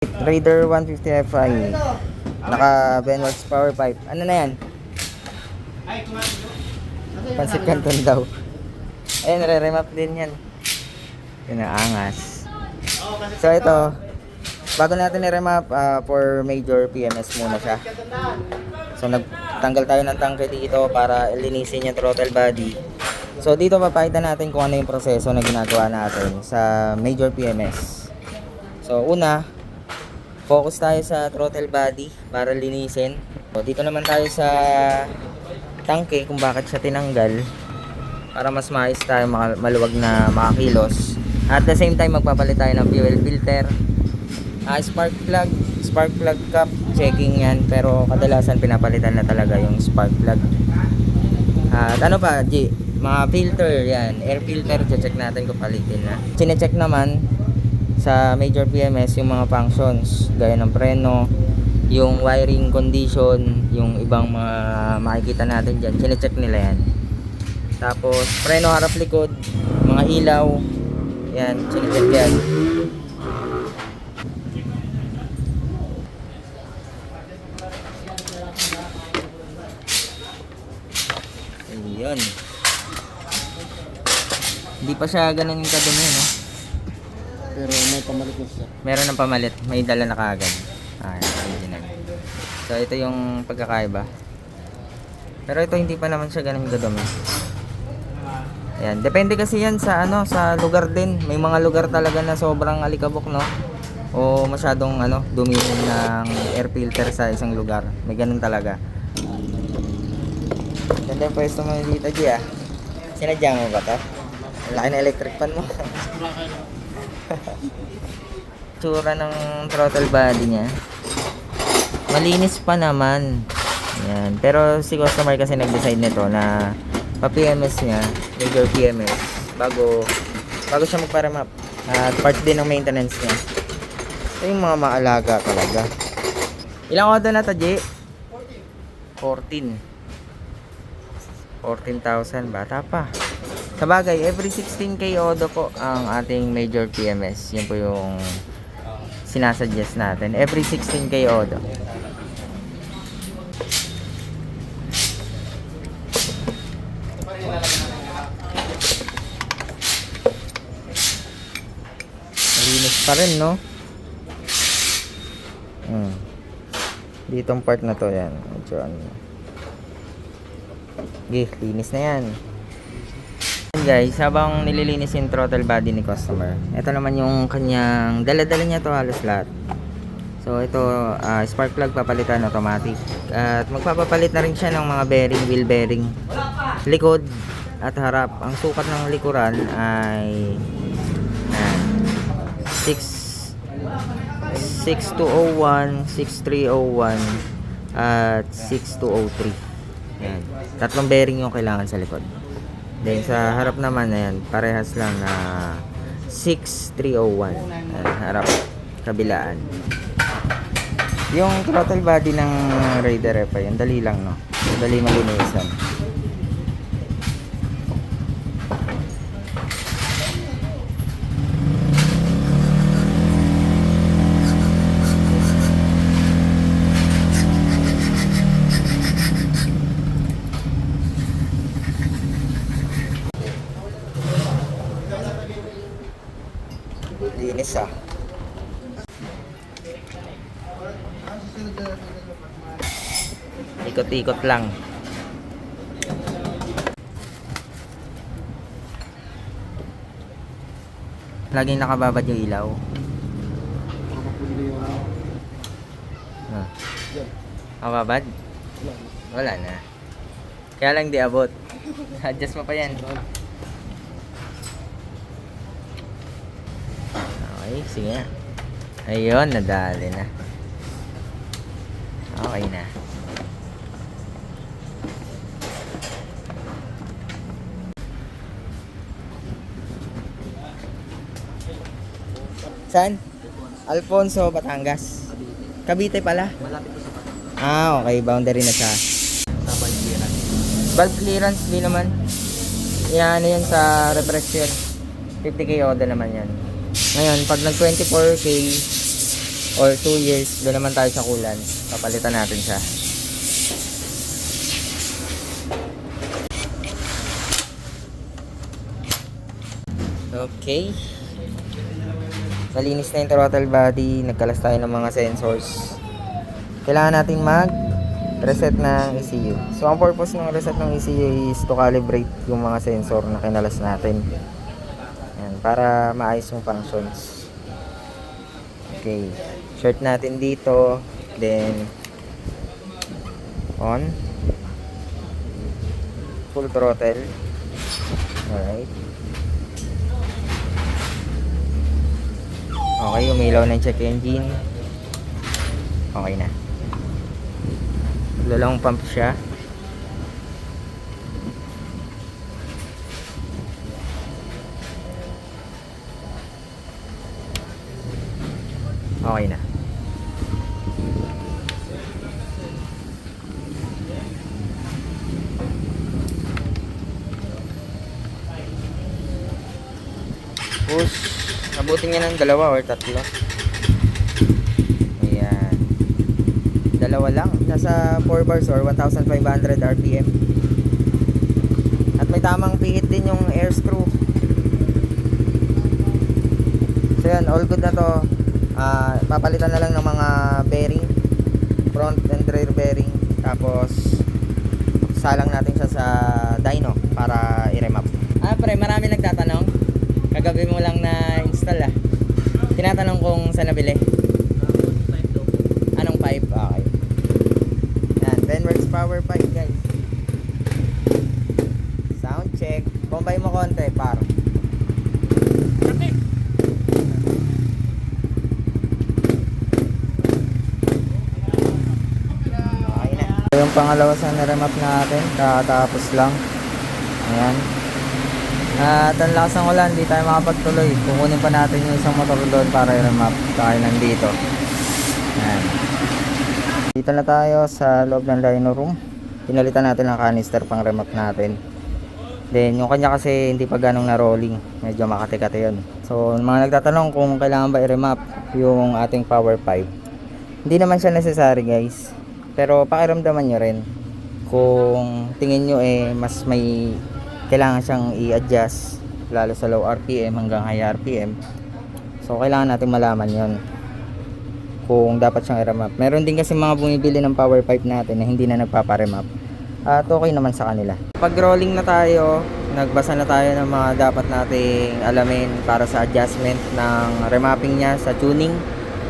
Raider 150 Fi. Naka Benworks power pipe. Ano na yan? Pansit Canton daw. Ayun, re-remap din yan. Pinaangas. So ito, bago natin i-remap, for major PMS muna siya. So nagtanggal tayo ng tangke dito para linisin yung throttle body. So dito papakita natin kung ano yung proseso na ginagawa natin sa major PMS. So una, focus tayo sa throttle body para linisin. So dito naman tayo sa tangke kung bakit siya tinanggal, para mas maayos tayo, maluwag na makakilos. At the same time magpapalit tayo ng fuel filter, spark plug cap, checking yan, pero kadalasan pinapalitan na talaga yung spark plug. At ano pa, mga filter yan, air filter, check natin kung palitin na. Chine-check naman sa major PMS yung mga functions gaya ng preno, yung wiring condition, yung ibang mga makikita natin dyan, chine-check nila yan. Tapos preno harap likod, mga ilaw, yan, chine-check yan. Ayun. Hindi pa siya ganun yung kadumi, no? Pero may pamalit na siya. Meron ng pamalit, may dala na kaagad. Original. So ito yung pagkakaiba. Pero ito hindi pa naman siya ganun kadumi. Ayan, depende kasi yan sa sa lugar din. May mga lugar talaga na sobrang alikabok, no? O masyadong dumi ng air filter sa isang lugar. May ganun talaga. Ganda yung pwesto mo dito, G, ah. Sinadya mo ba to? Laki na electric fan mo. Tsura ng throttle body niya, malinis pa naman. Yan. Pero si customer kasi nag-decide nito na pa-PMS niya, major PMS, bago siya magpa-remap. At part din ng maintenance niya. Ito yung mga maalaga talaga. Ilang odo na to, G? 14,000, bata pa. Sa bagay, every 16k odo po ang ating major PMS. Yun po yung sinasuggest natin. Every 16k odo. Malinis pa rin, no? Ditong part na to, yan. Medyo linis na yan. Guys, habang nililinis yung throttle body ni customer, ito naman yung kanyang dala-dala niya to halos lahat. So ito, spark plug papalitan automatic, at magpapapalit na rin siya ng mga bearing, wheel bearing, likod at harap. Ang sukat ng likuran ay 6201, 6301 at 6203. Yan. Tatlong bearing yung kailangan sa likod. Then sa harap naman, ayan, parehas lang na 6301. Ayan, harap, kabilaan. Yung throttle body ng Raider FI, ang dali lang, no? Dali malinisan. Linis, ah. Ikot-ikot lang. Laging nakababad yung ilaw. Nakababad? Wala na. Kaya lang di abot. Adjust mo pa yan. Okay, sige na. Ayun, nadali na. Okay na. Saan? Alfonso, Batangas. Cavite pala. Malapit po sa Okay, boundary na siya. sa valve clearance. Valve clearance din naman. Yan, yan sa refresher. 50k order naman yan. Ngayon, pag nag 24k, or 2 years, doon naman tayo sa coolant. Papalitan natin siya. Okay. Nalinis na yung throttle body. Nagkalas tayo ng mga sensors. Kailangan natin mag-reset ng ECU. So, ang purpose ng reset ng ECU is to calibrate yung mga sensor na kinalas natin. Yan, para maayos yung functions. Okay. Short natin dito. Then, on. Full throttle. Alright. Okay, umilaw na yung check engine. Okay na. Lalong pump siya. Okay na. Push. Abutin niya ng 2 or 3. Ayan. 2 lang. Nasa 4 bars or 1,500 RPM. At may tamang pihit din yung air screw. So yan, all good na to. Papalitan na lang ng mga bearing. Front and rear bearing. Tapos, salang natin siya sa dyno para i-remap. Pre, marami nagtatanong. Kagabi mo lang na install Tinatanong kung saan nabili. Anong pipe? Okay. Yan, Benworks power pipe guys. Sound check. Bombay mo konti, par. Okay na. Yung pangalawa sa niremap natin, kakatapos lang. Ayan. At ang lakas ng ulan, di tayo makapagtuloy. Kukunin pa natin yung isang motor doon para i-remap. Tayo nandito. Ayan. Dito na tayo sa loob ng dyno room. Pinalitan natin ang canister pang remap natin. Then yung kanya kasi hindi pa ganong na rolling. Medyo makati-kati yun. So mga nagtatanong kung kailangan ba i-remap yung ating power pipe. Hindi naman siya necessary guys. Pero pakiramdaman nyo rin. Kung tingin nyo mas may kailangan siyang i-adjust lalo sa low RPM hanggang high RPM. So kailangan natin malaman yon kung dapat siyang i-remap. Meron din kasi mga bumibili ng power pipe natin na hindi na nagpapa-remap. At okay naman sa kanila. Pag rolling na tayo, nagbasa na tayo ng mga dapat nating alamin para sa adjustment ng remapping niya sa tuning.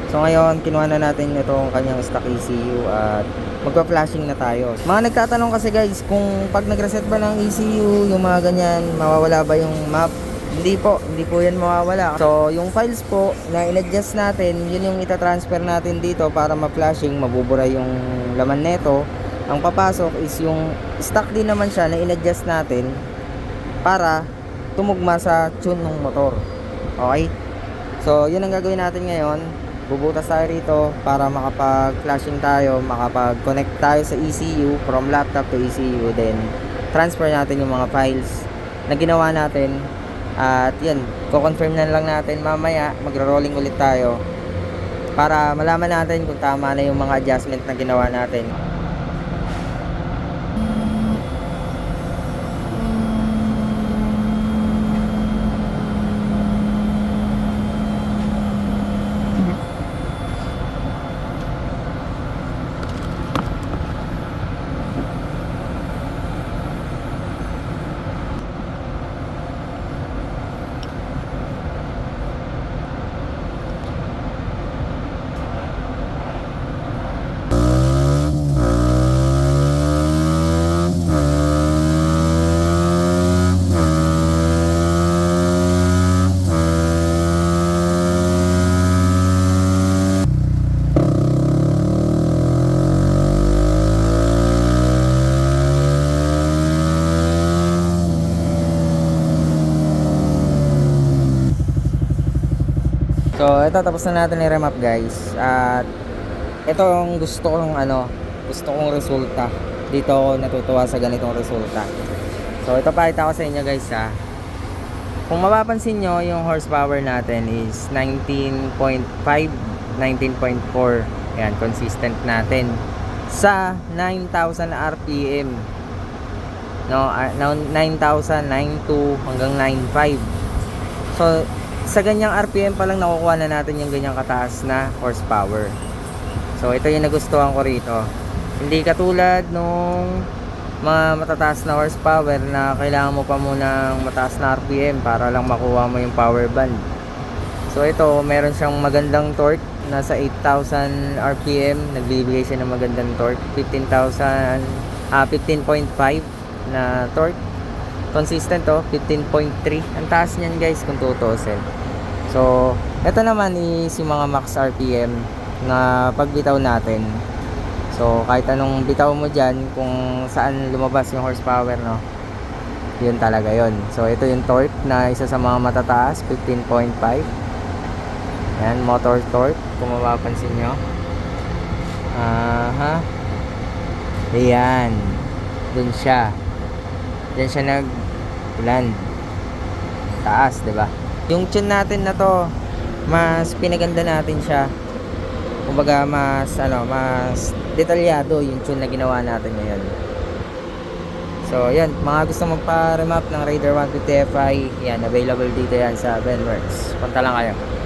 So ngayon, kinuha na natin itong kanyang stock ECU at magpa-flashing na tayo. Mga nagtatanong kasi guys, kung pag nag-reset ba ng ECU, yung mga ganyan, mawawala ba yung map? Hindi po yan mawawala. So yung files po na in-adjust natin, yun yung ita-transfer natin dito para ma-flashing, mabubura yung laman neto. Ang papasok is yung stock din naman siya na in-adjust natin para tumugma sa tune ng motor. Okay? So yun ang gagawin natin ngayon. Bubutas tayo rito para makapag-flashing tayo, makapag-connect tayo sa ECU from laptop to ECU, then transfer natin yung mga files na ginawa natin. At yan, ko-confirm na lang natin mamaya, magro-rolling ulit tayo para malaman natin kung tama na yung mga adjustment na ginawa natin. So, ito tapos na natin i-remap guys. At ito ang gusto kong resulta. Dito ako natutuwa sa ganitong resulta. So, ito pakita ko sa inyo guys Kung mapapansin nyo, yung horsepower natin is 19.5 19.4. Yan, consistent natin sa 9,000 RPM. No, 9,000, 9,2 hanggang 9,5. So, sa ganyang RPM pa lang nakukuha na natin yung ganyang kataas na horsepower. So, ito yung nagustuhan ko rito. Hindi katulad nung mga matataas na horsepower na kailangan mo pa munang mataas na RPM para lang makuha mo yung power band. So, ito, meron siyang magandang torque. Nasa 8,000 RPM, nagbibigay siya ng magandang torque. 15.5 na torque. Consistent to, 15.3. Ang taas niyan guys kung tutusin. So, ito naman is yung mga max RPM na pagbitaw natin. So, kahit anong bitaw mo dyan, kung saan lumabas yung horsepower, no? Yun talaga yun. So, ito yung torque na isa sa mga matataas, 15.5. Yan, motor torque, kung mapapansin nyo. Ayan. Dun siya. Diyan siya nag-land. Taas, 'di ba? Yung tune natin na to, mas pinaganda natin siya. Kumbaga mas mas detalyado yung tune na ginawa natin ngayon. So, yan, mga gusto magpa-remap ng Raider 150 Fi, yan, available dito yan sa Benworks. Punta lang kayo.